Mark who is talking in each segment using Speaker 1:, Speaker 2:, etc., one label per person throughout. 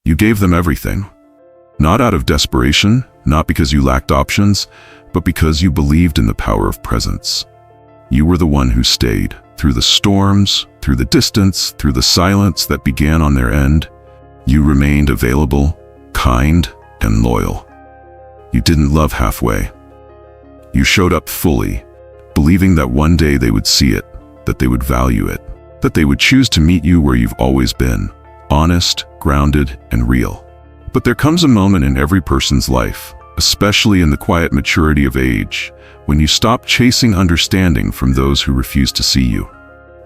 Speaker 1: You gave them everything. Not out of desperation, not because you lacked options, but because you believed in the power of presence. You were the one who stayed, through the storms, through the distance, through the silence that began on their end. You remained available, kind, and loyal. You didn't love halfway. You showed up fully, believing that one day they would see it, that they would value it, that they would choose to meet you where you've always been, honest, grounded, and real. But there comes a moment in every person's life, especially in the quiet maturity of age, when you stop chasing understanding from those who refuse to see you,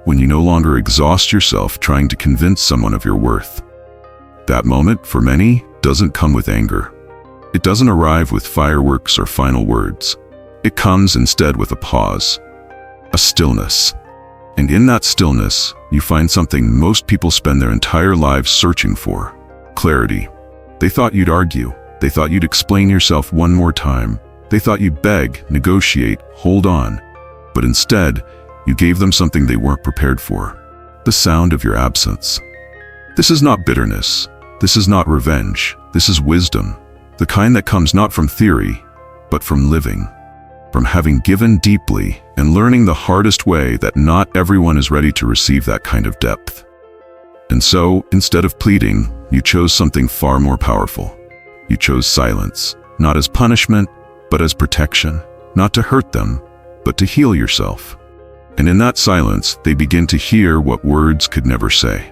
Speaker 1: when you no longer exhaust yourself trying to convince someone of your worth. That moment, for many, doesn't come with anger. It doesn't arrive with fireworks or final words. It comes instead with a pause, a stillness. And in that stillness, you find something most people spend their entire lives searching for: clarity. They thought you'd argue. They thought you'd explain yourself one more time. They thought you'd beg, negotiate, hold on. But instead, you gave them something they weren't prepared for: the sound of your absence. This is not bitterness. This is not revenge. This is wisdom. The kind that comes not from theory, but from living. From having given deeply and learning the hardest way that not everyone is ready to receive that kind of depth. And so, instead of pleading, you chose something far more powerful. You chose silence, not as punishment, but as protection, not to hurt them, but to heal yourself. And in that silence, they begin to hear what words could never say.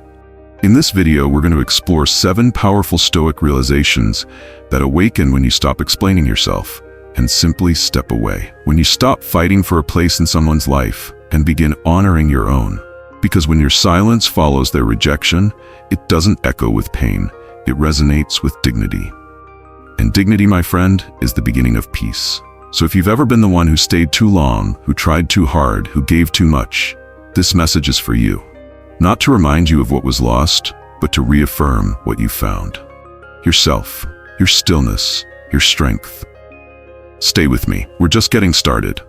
Speaker 1: In this video, we're going to explore 7 powerful Stoic realizations that awaken when you stop explaining yourself and simply step away. When you stop fighting for a place in someone's life and begin honoring your own. Because when your silence follows their rejection, it doesn't echo with pain, it resonates with dignity. And dignity, my friend, is the beginning of peace. So if you've ever been the one who stayed too long, who tried too hard, who gave too much, this message is for you. Not to remind you of what was lost, but to reaffirm what you found. Yourself, your stillness, your strength. Stay with me, we're just getting started.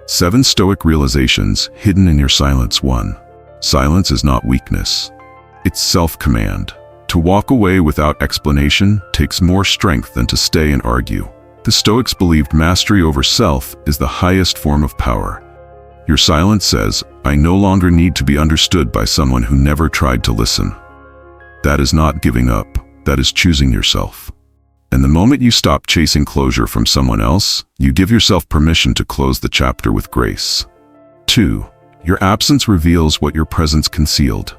Speaker 1: 7 Stoic realizations hidden in your silence. 1. Silence is not weakness. It's self-command. To walk away without explanation takes more strength than to stay and argue. The Stoics believed mastery over self is the highest form of power. Your silence says, I no longer need to be understood by someone who never tried to listen. That is not giving up, that is choosing yourself. And the moment you stop chasing closure from someone else, you give yourself permission to close the chapter with grace. 2. Your absence reveals what your presence concealed.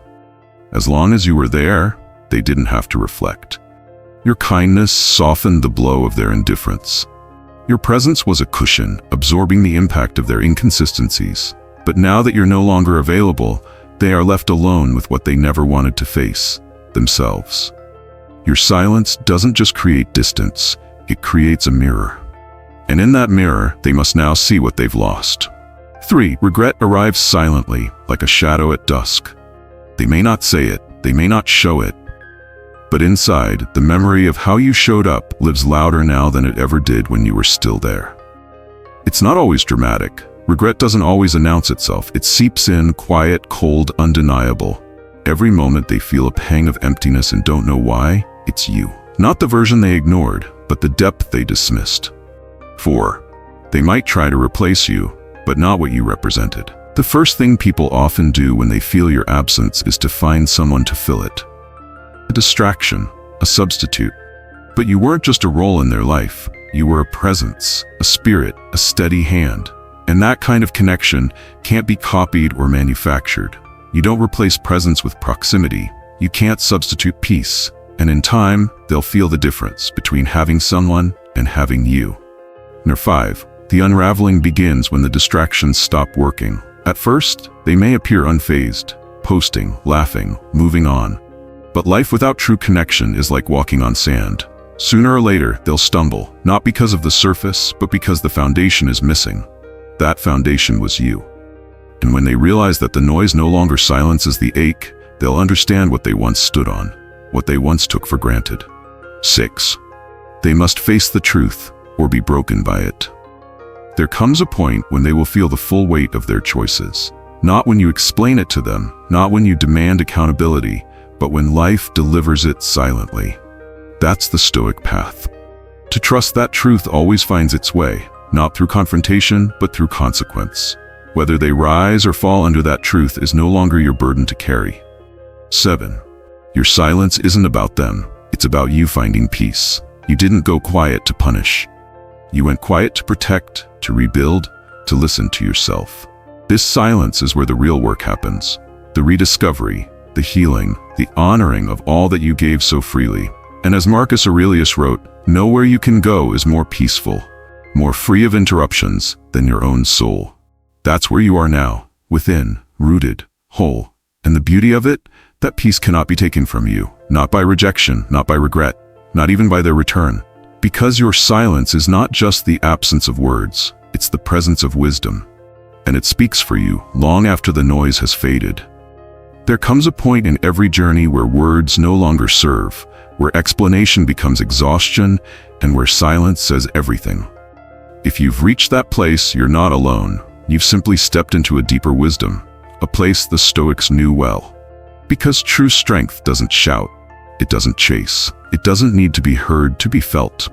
Speaker 1: As long as you were there, they didn't have to reflect. Your kindness softened the blow of their indifference. Your presence was a cushion, absorbing the impact of their inconsistencies. But now that you're no longer available, they are left alone with what they never wanted to face: themselves. Your silence doesn't just create distance, it creates a mirror. And in that mirror, they must now see what they've lost. 3. Regret arrives silently, like a shadow at dusk. They may not say it, they may not show it, but inside, the memory of how you showed up lives louder now than it ever did when you were still there. It's not always dramatic. Regret doesn't always announce itself. It seeps in, quiet, cold, undeniable. Every moment they feel a pang of emptiness and don't know why, it's you. Not the version they ignored, but the depth they dismissed. 4. They might try to replace you, but not what you represented. The first thing people often do when they feel your absence is to find someone to fill it. A distraction, a substitute. But you weren't just a role in their life. You were a presence, a spirit, a steady hand. And that kind of connection can't be copied or manufactured. You don't replace presence with proximity. You can't substitute peace. And in time, they'll feel the difference between having someone and having you. Number 5. The unraveling begins when the distractions stop working. At first, they may appear unfazed, posting, laughing, moving on. But life without true connection is like walking on sand. Sooner or later, they'll stumble, not because of the surface, but because the foundation is missing. That foundation was you. And when they realize that the noise no longer silences the ache, they'll understand what they once stood on, what they once took for granted. 6. They must face the truth or be broken by it. There comes a point when they will feel the full weight of their choices. Not when you explain it to them, not when you demand accountability, but when life delivers it silently. That's the Stoic path. To trust that truth always finds its way, not through confrontation, but through consequence. Whether they rise or fall under that truth is no longer your burden to carry. 7. Your silence isn't about them, it's about you finding peace. You didn't go quiet to punish. You went quiet to protect, to rebuild, to listen to yourself. This silence is where the real work happens. The rediscovery, the healing, the honoring of all that you gave so freely. And as Marcus Aurelius wrote, nowhere you can go is more peaceful, more free of interruptions than your own soul. That's where you are now, within, rooted, whole. And the beauty of it, that peace cannot be taken from you, not by rejection, not by regret, not even by their return. Because your silence is not just the absence of words, it's the presence of wisdom. And it speaks for you long after the noise has faded. There comes a point in every journey where words no longer serve, where explanation becomes exhaustion, and where silence says everything. If you've reached that place, you're not alone. You've simply stepped into a deeper wisdom, a place the Stoics knew well. Because true strength doesn't shout, it doesn't chase, it doesn't need to be heard to be felt.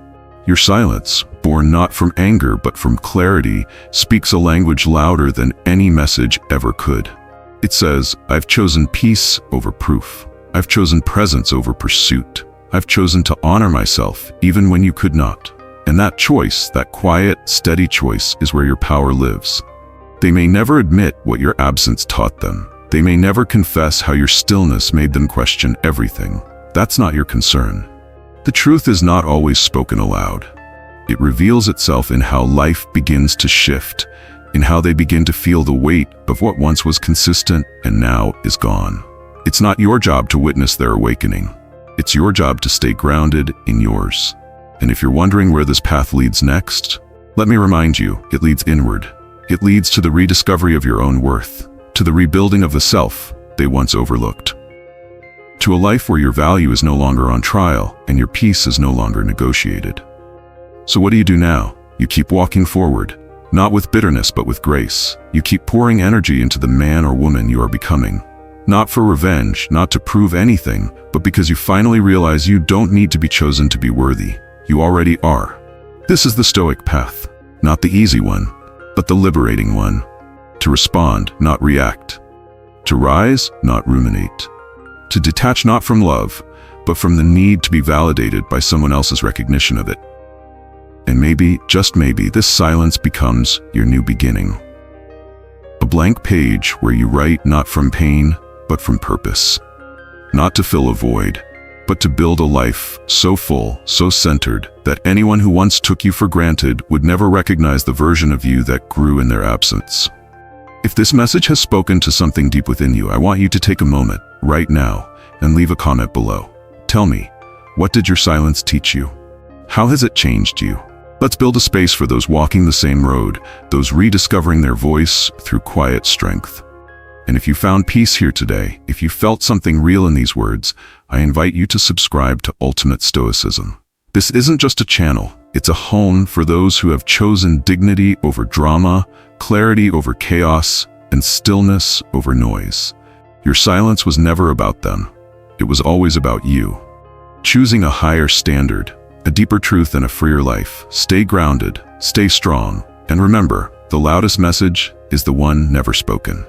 Speaker 1: Your silence, born not from anger but from clarity, speaks a language louder than any message ever could. It says, I've chosen peace over proof. I've chosen presence over pursuit. I've chosen to honor myself even when you could not. And that choice, that quiet, steady choice, is where your power lives. They may never admit what your absence taught them. They may never confess how your stillness made them question everything. That's not your concern. The truth is not always spoken aloud. It reveals itself in how life begins to shift, in how they begin to feel the weight of what once was consistent and now is gone. It's not your job to witness their awakening. It's your job to stay grounded in yours. And if you're wondering where this path leads next, let me remind you, it leads inward. It leads to the rediscovery of your own worth, to the rebuilding of the self they once overlooked, to a life where your value is no longer on trial and your peace is no longer negotiated. So what do you do now? You keep walking forward, not with bitterness but with grace. You keep pouring energy into the man or woman you are becoming. Not for revenge, not to prove anything, but because you finally realize you don't need to be chosen to be worthy. You already are. This is the Stoic path, not the easy one, but the liberating one. To respond, not react. To rise, not ruminate. To detach not from love, but from the need to be validated by someone else's recognition of it. And maybe, just maybe, this silence becomes your new beginning. A blank page where you write not from pain, but from purpose. Not to fill a void, but to build a life so full, so centered, that anyone who once took you for granted would never recognize the version of you that grew in their absence. If this message has spoken to something deep within you, I want you to take a moment, right now, and leave a comment below. Tell me, what did your silence teach you? How has it changed you? Let's build a space for those walking the same road, those rediscovering their voice through quiet strength. And if you found peace here today, if you felt something real in these words, I invite you to subscribe to Ultimate Stoicism. This isn't just a channel, it's a home for those who have chosen dignity over drama, clarity over chaos, and stillness over noise. Your silence was never about them. It was always about you. Choosing a higher standard, a deeper truth, and a freer life. Stay grounded, stay strong, and remember, the loudest message is the one never spoken.